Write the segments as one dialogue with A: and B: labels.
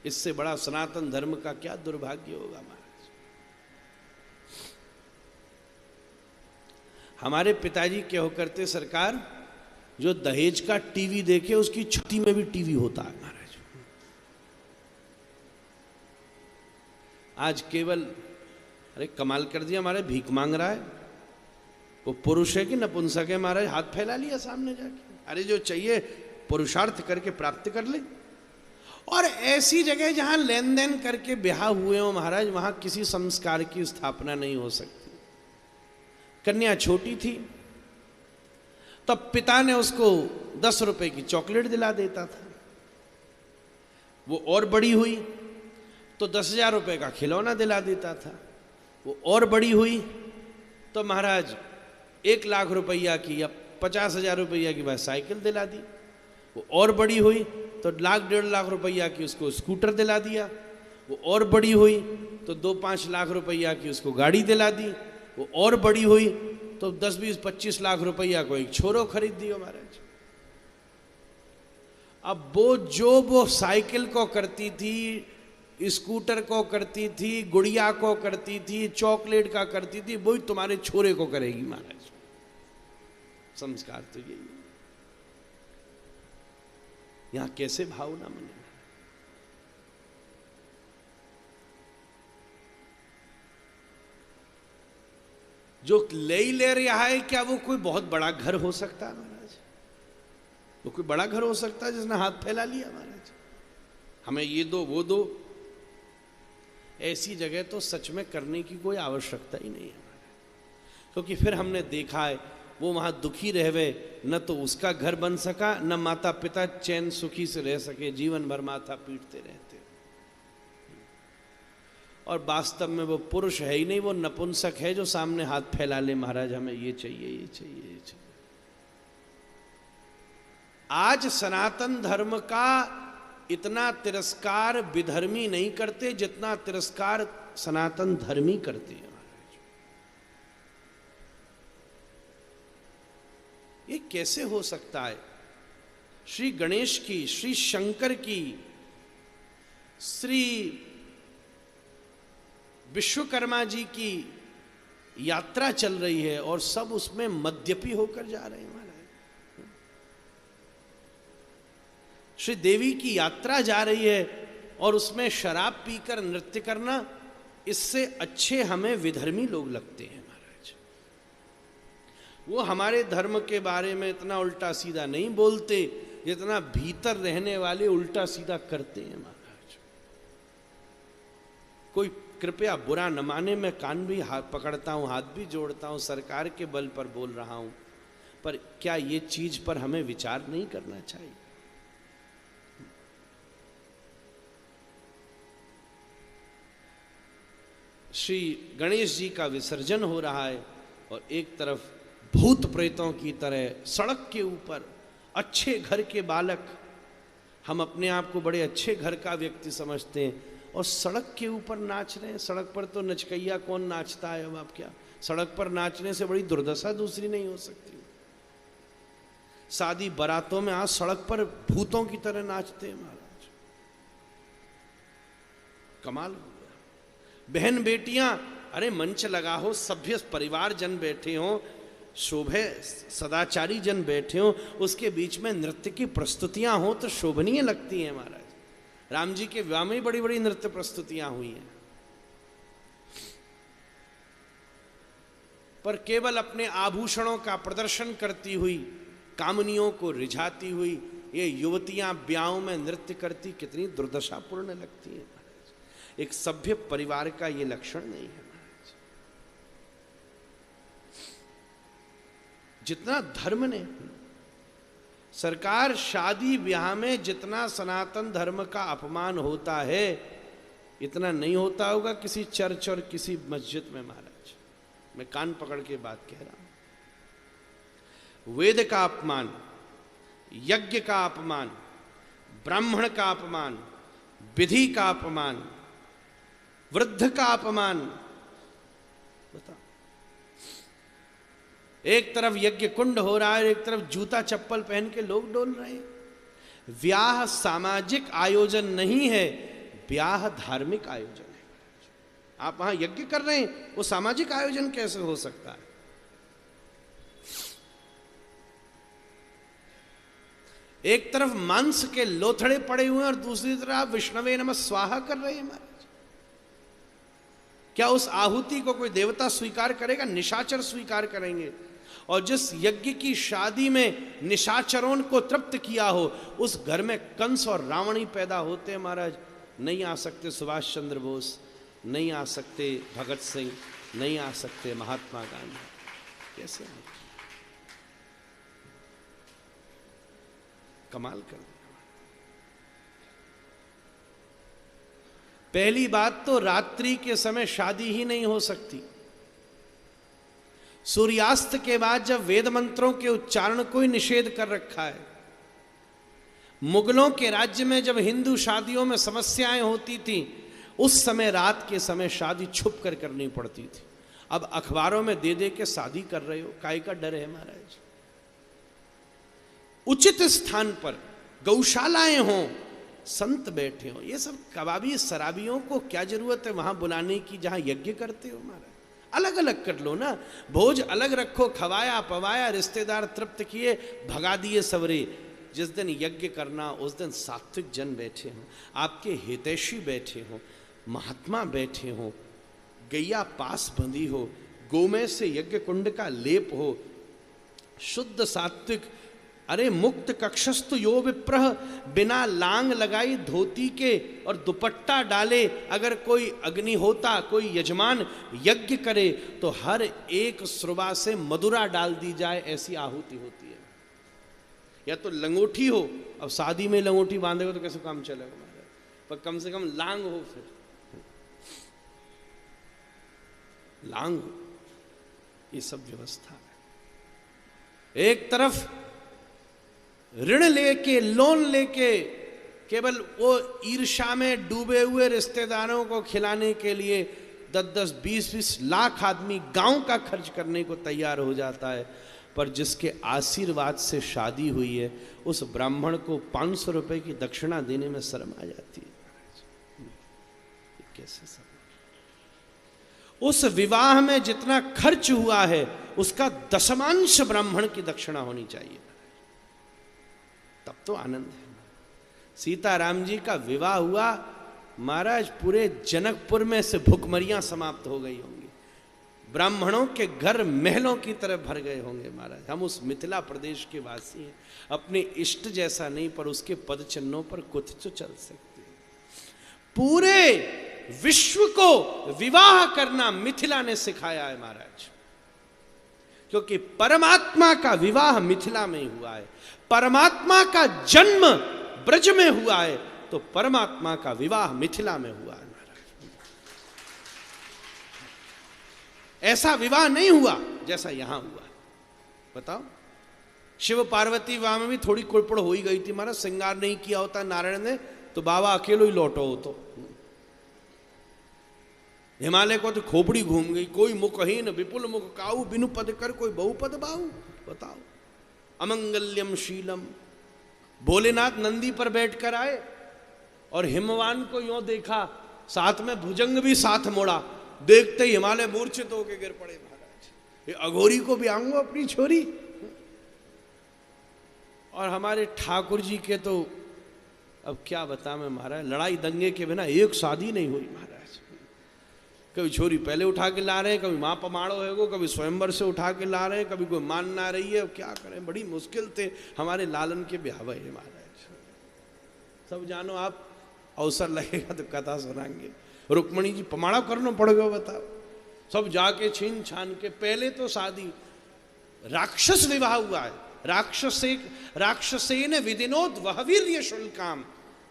A: इससे बड़ा सनातन धर्म का क्या दुर्भाग्य होगा महाराज। हमारे पिताजी क्या करते सरकार, जो दहेज का टीवी देखे उसकी छुट्टी में भी टीवी होता है महाराज। आज केवल अरे कमाल कर दिया, हमारे भीख मांग रहा है, वो पुरुष है कि नपुंसक है महाराज, हाथ फैला लिया सामने जाके। अरे जो चाहिए पुरुषार्थ करके प्राप्त कर ले। और ऐसी जगह जहां लेन देन करके ब्याह हुए हो महाराज, वहां किसी संस्कार की स्थापना नहीं हो सकती। कन्या छोटी थी तब पिता ने उसको 10 रुपए की चॉकलेट दिला देता था। वो और बड़ी हुई तो 10,000 रुपए का खिलौना दिला देता था। वो और बड़ी हुई तो महाराज 1,00,000 रुपया की या 50,000 रुपया की बात साइकिल दिला दी। वो और बड़ी हुई तो 1,00,000 1.5 लाख रुपया की उसको स्कूटर दिला दिया। वो और बड़ी हुई तो 2-5 लाख रुपया की उसको गाड़ी दिला दी। वो और बड़ी हुई तो 10-20-25 लाख रुपया को एक छोरो खरीद दियो महाराज। अब वो साइकिल को करती थी, स्कूटर को करती थी, गुड़िया को करती थी, चॉकलेट का करती थी, वही तुम्हारे छोरे को करेगी महाराज। संस्कार तो यही है। यहां कैसे भावना बने। जो ले रहा है, क्या वो कोई बहुत बड़ा घर हो सकता है महाराज? वो कोई बड़ा घर हो सकता है जिसने हाथ फैला लिया महाराज, हमें ये दो वो दो? ऐसी जगह तो सच में करने की कोई आवश्यकता ही नहीं है महाराज। क्योंकि फिर हमने देखा है वो वहां दुखी रहवे, न तो उसका घर बन सका, न माता पिता चैन सुखी से रह सके, जीवन भर माथा पीटते रहते। और वास्तव में वो पुरुष है ही नहीं, वो नपुंसक है जो सामने हाथ फैला ले, महाराज हमें ये चाहिए ये चाहिए ये चाहिए। आज सनातन धर्म का इतना तिरस्कार विधर्मी नहीं करते जितना तिरस्कार सनातन धर्मी करते हैं महाराज। ये कैसे हो सकता है? श्री गणेश की, श्री शंकर की, श्री विश्वकर्मा जी की यात्रा चल रही है और सब उसमें मद्यपी होकर जा रहे हैं महाराज। श्री देवी की यात्रा जा रही है और उसमें शराब पीकर नृत्य करना, इससे अच्छे हमें विधर्मी लोग लगते हैं महाराज। वो हमारे धर्म के बारे में इतना उल्टा सीधा नहीं बोलते जितना भीतर रहने वाले उल्टा सीधा करते हैं महाराज। कोई कृपया बुरा न माने, मैं कान भी हाथ पकड़ता हूं, हाथ भी जोड़ता हूं, सरकार के बल पर बोल रहा हूं, पर क्या ये चीज पर हमें विचार नहीं करना चाहिए? श्री गणेश जी का विसर्जन हो रहा है और एक तरफ भूत प्रेतों की तरह सड़क के ऊपर अच्छे घर के बालक, हम अपने आप को बड़े अच्छे घर का व्यक्ति समझते हैं, और सड़क के ऊपर नाच रहे हैं। सड़क पर तो नचकैया कौन नाचता है? अब आप क्या, सड़क पर नाचने से बड़ी दुर्दशा दूसरी नहीं हो सकती। शादी बारातों में आज सड़क पर भूतों की तरह नाचते हैं महाराज, कमाल हो गया। बहन बेटियां, अरे मंच लगा हो, सभ्य परिवार जन बैठे हो, शोभे सदाचारी जन बैठे हो, उसके बीच में नृत्य की प्रस्तुतियां हो तो शोभनीय लगती हैं महाराज। राम जी के विवाह में बड़ी बड़ी नृत्य प्रस्तुतियां हुई हैं, पर केवल अपने आभूषणों का प्रदर्शन करती हुई, कामनियों को रिझाती हुई ये युवतियां ब्याहों में नृत्य करती कितनी दुर्दशापूर्ण लगती है महाराज। एक सभ्य परिवार का ये लक्षण नहीं है महाराज। जितना धर्म ने, सरकार शादी ब्याह में जितना सनातन धर्म का अपमान होता है इतना नहीं होता होगा किसी चर्च और किसी मस्जिद में महाराज। मैं कान पकड़ के बात कह रहा हूं। वेद का अपमान, यज्ञ का अपमान, ब्राह्मण का अपमान, विधि का अपमान, वृद्ध का अपमान, बता। एक तरफ यज्ञ कुंड हो रहा है, एक तरफ जूता चप्पल पहन के लोग डोल रहे हैं। ब्याह सामाजिक आयोजन नहीं है, ब्याह धार्मिक आयोजन है। आप वहां यज्ञ कर रहे हैं, वो सामाजिक आयोजन कैसे हो सकता है? एक तरफ मांस के लोथड़े पड़े हुए हैं और दूसरी तरफ आप विष्णवे नमः स्वाहा कर रहे हैं महाराज। क्या उस आहुति को कोई देवता स्वीकार करेगा? निशाचर स्वीकार करेंगे। और जिस यज्ञ की शादी में निशाचरों को तृप्त किया हो, उस घर में कंस और रावण ही पैदा होते हैं महाराज। नहीं आ सकते सुभाष चंद्र बोस, नहीं आ सकते भगत सिंह, नहीं आ सकते महात्मा गांधी। कैसे? कमाल कर दिया। पहली बात तो रात्रि के समय शादी ही नहीं हो सकती। सूर्यास्त के बाद जब वेद मंत्रों के उच्चारण को ही निषेध कर रखा है। मुगलों के राज्य में जब हिंदू शादियों में समस्याएं होती थी, उस समय रात के समय शादी छुप कर करनी पड़ती थी। अब अखबारों में दे दे के शादी कर रहे हो, काय का डर है महाराज? उचित स्थान पर गौशालाएं हों, संत बैठे हो, ये सब कबाबी शराबियों को क्या जरूरत है वहां बुलाने की जहां यज्ञ करते हो महाराज? अलग अलग कर लो ना, भोज अलग रखो, खवाया पवाया, रिश्तेदार तृप्त किए, भगा दिए सवरे। जिस दिन यज्ञ करना उस दिन सात्विक जन बैठे हों, आपके हितैषी बैठे हों, महात्मा बैठे हों, गैया पास बंधी हो, गोमय से यज्ञ कुंड का लेप हो, शुद्ध सात्विक। अरे मुक्त कक्षस्तु यो विप्रह, बिना लांग लगाई धोती के और दुपट्टा डाले अगर कोई अग्निहोता, कोई यजमान यज्ञ करे तो हर एक श्रुवा से मधुरा डाल दी जाए, ऐसी आहुति होती है। या तो लंगोटी हो, अब शादी में लंगोटी बांधेगा तो कैसे काम चलेगा हमारा? पर कम से कम लांग हो, फिर लांग हो, ये सब व्यवस्था है। एक तरफ ऋण लेके, लोन लेके, केवल वो ईर्ष्या में डूबे हुए रिश्तेदारों को खिलाने के लिए 10-10, 20-20 लाख आदमी गांव का खर्च करने को तैयार हो जाता है। पर जिसके आशीर्वाद से शादी हुई है, उस ब्राह्मण को 500 रुपए की दक्षिणा देने में शर्म आ जाती है। कैसे सब? उस विवाह में जितना खर्च हुआ है उसका दशमांश ब्राह्मण की दक्षिणा होनी चाहिए, तब तो आनंद है। सीताराम जी का विवाह हुआ महाराज, पूरे जनकपुर में से भुखमरियां समाप्त हो गई होंगी, ब्राह्मणों के घर महलों की तरह भर गए होंगे महाराज। हम उस मिथिला प्रदेश के वासी हैं, अपने इष्ट जैसा नहीं पर उसके पद चिन्हों पर कुछ तो चल सकते हैं। पूरे विश्व को विवाह करना मिथिला ने सिखाया है महाराज, क्योंकि परमात्मा का विवाह मिथिला में ही हुआ है, परमात्मा का जन्म ब्रज में हुआ है, तो परमात्मा का विवाह मिथिला में हुआ है महाराज। ऐसा विवाह नहीं हुआ जैसा यहां हुआ। बताओ, शिव पार्वती विवाह में भी थोड़ी कुड़पड़ हो ही गई थी महाराज। श्रृंगार नहीं किया होता नारायण ने तो बाबा अकेलो ही लौटो हो। तो हिमालय को तो खोपड़ी घूम गई, कोई मुखहीन विपुल मुख काऊ, बिनु पद कर कोई बहुपद बाऊ। बताओ, अमंगल्यम शीलम। भोलेनाथ नंदी पर बैठकर आए और हिमवान को यूं देखा, साथ में भुजंग भी साथ मोड़ा, देखते ही हिमालय मूर्छित होकर गिर पड़े महाराज। ये अघोरी को भी आऊंगा अपनी छोरी। और हमारे ठाकुर जी के तो अब क्या बता मैं महाराज, लड़ाई दंगे के बिना एक शादी नहीं हुई महाराज। कभी छोरी पहले उठा के ला रहे हैं, कभी माँ पमाड़ो है वो, कभी स्वयंवर से उठा के ला रहे हैं, कभी कोई मान ना रही है। क्या करें, बड़ी मुश्किल थे हमारे लालन के ब्याह है महाराज। सब जानो, आप अवसर लगेगा तो कथा सुनाएंगे। रुक्मणी जी पमाड़ा करना पड़ेगा, बताओ। सब जाके छीन छान के, पहले तो शादी राक्षस विवाह हुआ है। राक्षसेन विदिनोद वह वीर्य शुल्काम,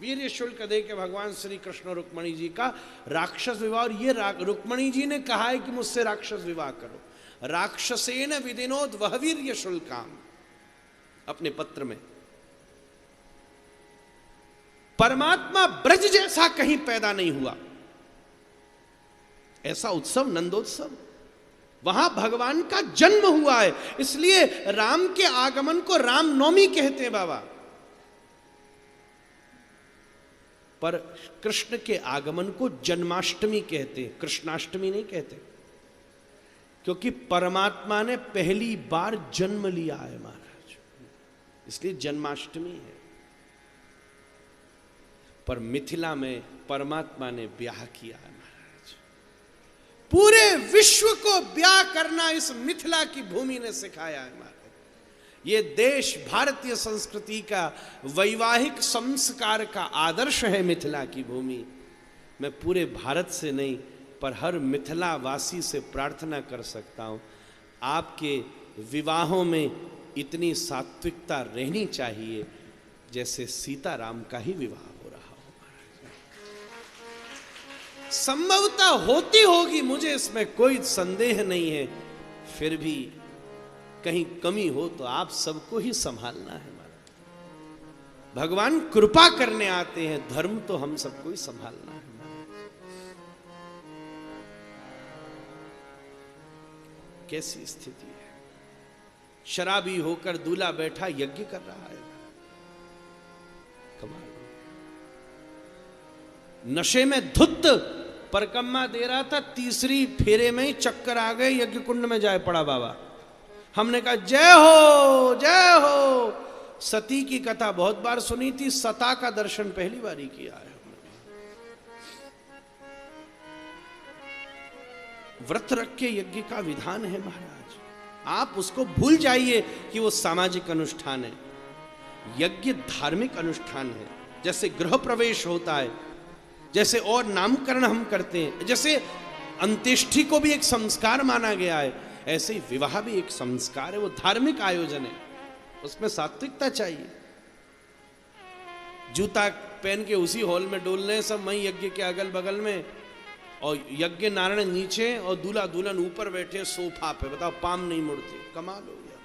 A: वीर्य शुल्क दे के भगवान श्री कृष्ण रुक्मणी जी का राक्षस विवाह। और ये रुक्मणी जी ने कहा है कि मुझसे राक्षस विवाह करो। राक्षसेन विदिनोद वह वीर्य शुल्काम, अपने पत्र में। परमात्मा ब्रज जैसा कहीं पैदा नहीं हुआ। ऐसा उत्सव नंदोत्सव, वहां भगवान का जन्म हुआ है। इसलिए राम के आगमन को रामनवमी कहते हैं बाबा। पर कृष्ण के आगमन को जन्माष्टमी कहते हैं, कृष्णाष्टमी नहीं कहते, क्योंकि परमात्मा ने पहली बार जन्म लिया है महाराज, इसलिए जन्माष्टमी है। पर मिथिला में परमात्मा ने ब्याह किया है महाराज, पूरे विश्व को ब्याह करना इस मिथिला की भूमि ने सिखाया है महाराज। ये देश भारतीय संस्कृति का वैवाहिक संस्कार का आदर्श है मिथिला की भूमि। मैं पूरे भारत से नहीं पर हर मिथिला वासी से प्रार्थना कर सकता हूं, आपके विवाहों में इतनी सात्विकता रहनी चाहिए जैसे सीताराम का ही विवाह हो रहा हो। संभवतः होती होगी, मुझे इसमें कोई संदेह नहीं है, फिर भी कहीं कमी हो तो आप सबको ही संभालना है। भगवान कृपा करने आते हैं, धर्म तो हम सबको ही संभालना है। कैसी स्थिति है, शराबी होकर दूल्हा बैठा यज्ञ कर रहा है, कमाल। नशे में धुत परकम्मा दे रहा था, तीसरी फेरे में ही चक्कर आ गए, यज्ञ कुंड में जाए पड़ा बाबा। हमने कहा जय हो जय हो। सती की कथा बहुत बार सुनी थी, सता का दर्शन पहली बार ही किया है। व्रत रख के यज्ञ का विधान है महाराज, आप उसको भूल जाइए कि वो सामाजिक अनुष्ठान है। यज्ञ धार्मिक अनुष्ठान है, जैसे गृह प्रवेश होता है, जैसे और नामकरण हम करते हैं, जैसे अंत्येष्टि को भी एक संस्कार माना गया है, ऐसे ही विवाह भी एक संस्कार है, वो धार्मिक आयोजन है, उसमें सात्विकता चाहिए। जूता पहन के उसी हॉल में डोल रहे सब, वहीं यज्ञ के अगल बगल में, और यज्ञ नारायण नीचे और दूल्हा दुल्हन ऊपर बैठे सोफा पे। बताओ, पाम नहीं मुड़ती, कमाल हो गया।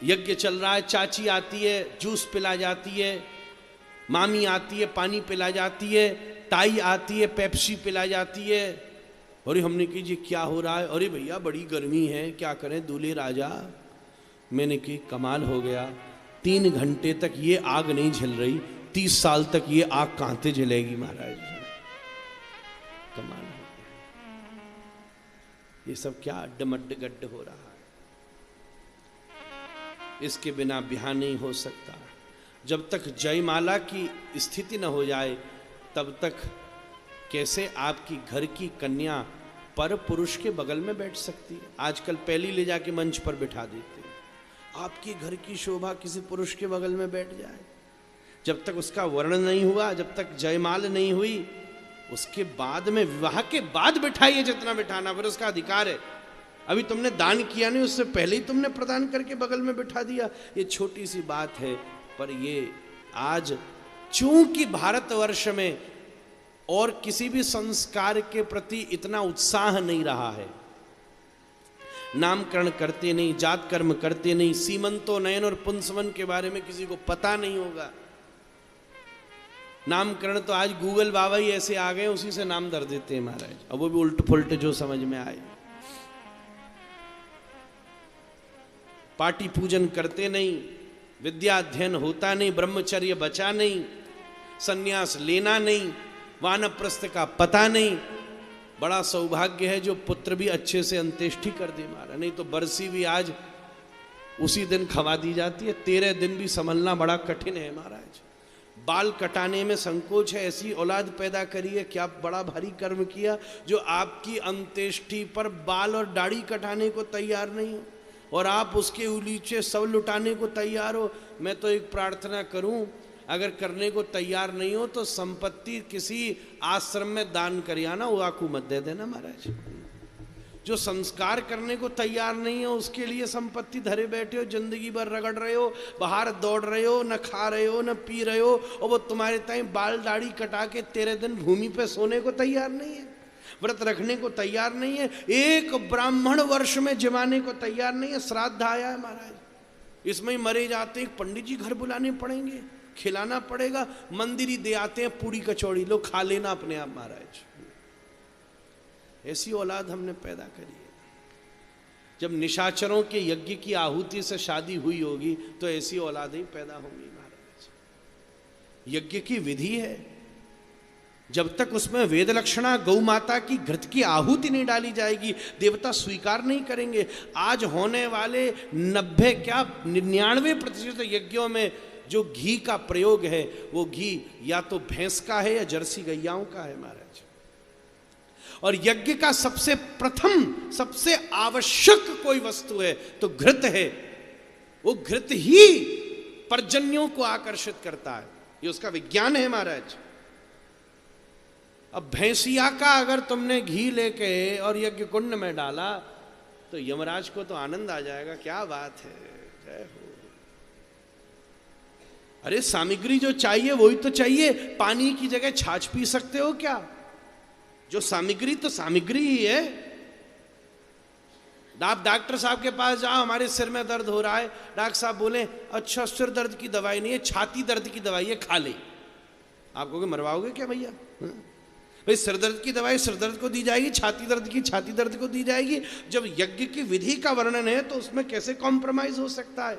A: यज्ञ चल रहा है, चाची आती है, जूस पिला जाती है, मामी आती है, पानी पिला जाती है, ताई आती है, पेप्सी पिला जाती है। अरे हमने कही जी क्या हो रहा है? अरे भैया बड़ी गर्मी है, क्या करें दूल्हे राजा। मैंने कही कमाल हो गया, 3 घंटे तक ये आग नहीं झल रही, 30 साल तक ये आग कहां से जलेगी महाराज। कमाल हो गया, ये सब क्या अड्डमड्ड गड्ढ हो रहा है। इसके बिना ब्याह नहीं हो सकता। जब तक जयमाला की स्थिति न हो जाए तब तक कैसे आपकी घर की कन्या पर पुरुष के बगल में बैठ सकती है? आजकल पहली ले जाके मंच पर बिठा देते हैं। आपकी घर की शोभा किसी पुरुष के बगल में बैठ जाए, जब तक उसका वर्णन नहीं हुआ, जब तक जयमाल नहीं हुई, उसके बाद में विवाह के बाद बिठाइए जितना बिठाना, फिर उसका अधिकार है। अभी तुमने दान किया नहीं, उससे पहले ही तुमने प्रदान करके बगल में बिठा दिया। ये छोटी सी बात है, पर ये आज चूंकि भारतवर्ष में और किसी भी संस्कार के प्रति इतना उत्साह नहीं रहा है, नामकरण करते नहीं, जात कर्म करते नहीं, सीमंतो नयन और पुंसवन के बारे में किसी को पता नहीं होगा। नामकरण तो आज गूगल बाबा ही ऐसे आ गए, उसी से नाम धर देते हैं महाराज, अब वो भी उल्ट पुल्ट जो समझ में आए। पाटी पूजन करते नहीं, विद्या अध्ययन होता नहीं, ब्रह्मचर्य बचा नहीं, सन्यास लेना नहीं, वानप्रस्थ का पता नहीं। बड़ा सौभाग्य है जो पुत्र भी अच्छे से अंत्येष्टि कर दे महाराज, नहीं तो बरसी भी आज उसी दिन खवा दी जाती है, 13 दिन भी संभलना बड़ा कठिन है महाराज। बाल कटाने में संकोच है, ऐसी औलाद पैदा करी है, क्या बड़ा भारी कर्म किया जो आपकी अंत्येष्टि पर बाल और दाढ़ी कटाने को तैयार नहीं हो, और आप उसके उलीचे सब लुटाने को तैयार हो। मैं तो एक प्रार्थना करूं, अगर करने को तैयार नहीं हो तो संपत्ति किसी आश्रम में दान कर आना, वो आकू मत दे देना महाराज। जो संस्कार करने को तैयार नहीं है उसके लिए संपत्ति धरे बैठे हो, जिंदगी भर रगड़ रहे हो, बाहर दौड़ रहे हो, न खा रहे हो न पी रहे हो, और वो तुम्हारे ताई बाल दाढ़ी कटा के 13 दिन भूमि पे सोने को तैयार नहीं है, व्रत रखने को तैयार नहीं है, एक ब्राह्मण वर्ष में जमाने को तैयार नहीं है। श्राद्ध आया है महाराज, इसमें ही मरे जाते हैं, पंडित जी घर बुलाने पड़ेंगे, खिलाना पड़ेगा, मंदिर ही दे आते हैं पूरी कचौड़ी, लो खा लेना अपने आप महाराज। ऐसी औलाद हमने पैदा करी है। जब निशाचरों के यज्ञ की आहुति से शादी हुई होगी तो ऐसी औलादें पैदा होंगी महाराज। यज्ञ की विधि है, जब तक उसमें वेद लक्षणा गौ माता की घृत की आहुति नहीं डाली जाएगी देवता स्वीकार नहीं करेंगे। आज होने वाले 90 क्या 99% यज्ञों में जो घी का प्रयोग है वो घी या तो भैंस का है या जर्सी गैयाओं का है महाराज। और यज्ञ का सबसे प्रथम सबसे आवश्यक कोई वस्तु है तो घृत है। वो घृत ही पर्जन्यों को आकर्षित करता है, ये उसका विज्ञान है महाराज। अब भैंसिया का अगर तुमने घी लेके और यज्ञ कुंड में डाला तो यमराज को तो आनंद आ जाएगा, क्या बात है, जय हो। अरे सामग्री जो चाहिए वही तो चाहिए, पानी की जगह छाछ पी सकते हो क्या? जो सामग्री तो सामग्री ही है। आप डॉक्टर साहब के पास जाओ, हमारे सिर में दर्द हो रहा है, डॉक्टर साहब बोले अच्छा सिर दर्द की दवाई नहीं है, छाती दर्द की दवाई है, खा ले। आप कहोगे मरवाओगे क्या भैया? भाई सिर दर्द की दवाई सिर दर्द को दी जाएगी, छाती दर्द की छाती दर्द को दी जाएगी। जब यज्ञ की विधि का वर्णन है तो उसमें कैसे कॉम्प्रोमाइज हो सकता है?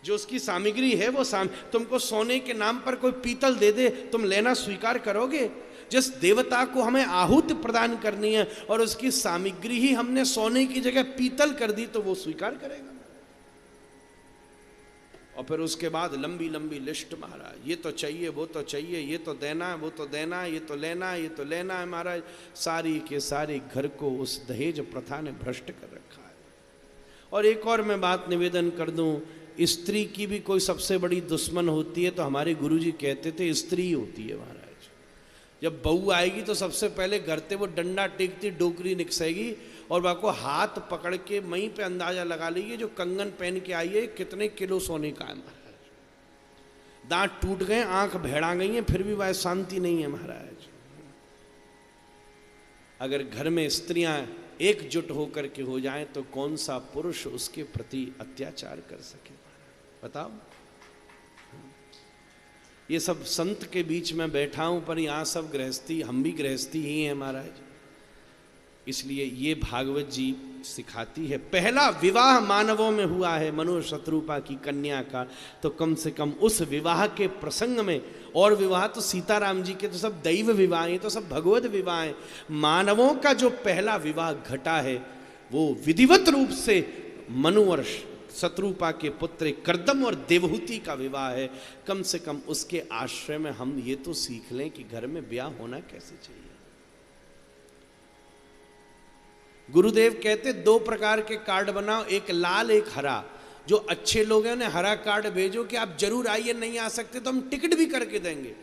A: जो उसकी सामग्री है वो तुमको सोने के नाम पर कोई पीतल दे दे, तुम लेना स्वीकार करोगे? जिस देवता को हमें आहुति प्रदान करनी है और उसकी सामग्री ही हमने सोने की जगह पीतल कर दी तो वो स्वीकार करेगा। और फिर उसके बाद लंबी लंबी लिस्ट महाराज, ये तो चाहिए वो तो चाहिए, ये तो देना है वो तो देना है, ये तो लेना है ये तो लेना है महाराज। सारी के सारे घर को उस दहेज प्रथा ने भ्रष्ट कर रखा है। और एक और मैं बात निवेदन कर दूं, स्त्री की भी कोई सबसे बड़ी दुश्मन होती है तो हमारे गुरुजी कहते थे स्त्री होती है महाराज। जब बहू आएगी तो सबसे पहले घर से वो डंडा टेकती, डोकरी निकसेगी और वह को हाथ पकड़ के वहीं पे अंदाजा लगा लीजिए जो कंगन पहन के आई है कितने किलो सोने का है महाराज। दांत टूट गए, आंख भेड़ा गई हैं, फिर भी वह शांति नहीं है महाराज। अगर घर में स्त्रियां एकजुट होकर के हो जाएं तो कौन सा पुरुष उसके प्रति अत्याचार कर सके? बताओ। ये सब संत के बीच में बैठा हूं पर यहाँ सब गृहस्थी, हम भी गृहस्थी ही हैं महाराज। इसलिए ये भागवत जी सिखाती है, पहला विवाह मानवों में हुआ है मनु शत्रुपा की कन्या का, तो कम से कम उस विवाह के प्रसंग में, और विवाह तो सीताराम जी के तो सब दैव विवाह हैं, तो सब भगवत विवाह हैं। मानवों का जो पहला विवाह घटा है वो विधिवत रूप से मनु और शत्रुपा के पुत्र कर्दम और देवहूति का विवाह है। कम से कम उसके आश्रय में हम ये तो सीख लें कि घर में ब्याह होना कैसे चाहिए। गुरुदेव कहते 2 प्रकार के कार्ड बनाओ, एक लाल एक हरा। जो अच्छे लोग हैं उन्हें हरा कार्ड भेजो कि आप जरूर आइए, नहीं आ सकते तो हम टिकट भी करके देंगे।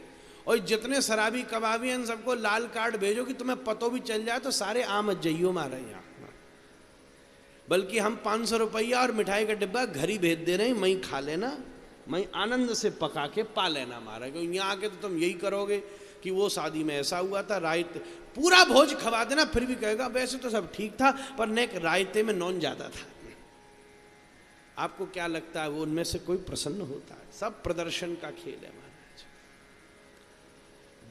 A: और जितने शराबी कबाबी हैं सबको लाल कार्ड भेजो कि तुम्हें पतो भी चल जाए तो सारे आ मत जाइयो हमारे यहाँ, बल्कि हम 500 रुपया और मिठाई का डिब्बा घर ही भेज दे रहे हैं, मैं खा लेना, मैं आनंद से पका के पा लेना हमारा। क्योंकि यहाँ आके तो तुम यही करोगे कि वो शादी में ऐसा हुआ था, रायते पूरा भोज खवा देना, फिर भी कहेगा वैसे तो सब ठीक था पर नेक रायते में नॉन ज्यादा था। आपको क्या लगता है वो उनमें से कोई प्रसन्न होता है? सब प्रदर्शन का खेल है महाराज।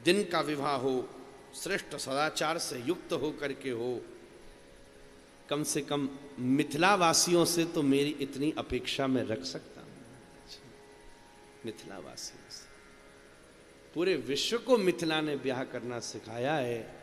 A: दिन का विवाह हो, श्रेष्ठ सदाचार से युक्त हो करके हो। कम से कम मिथिला वासियों से तो मेरी इतनी अपेक्षा मैं रख सकता हूं। मिथिला वासियों से, पूरे विश्व को मिथिला ने ब्याह करना सिखाया है।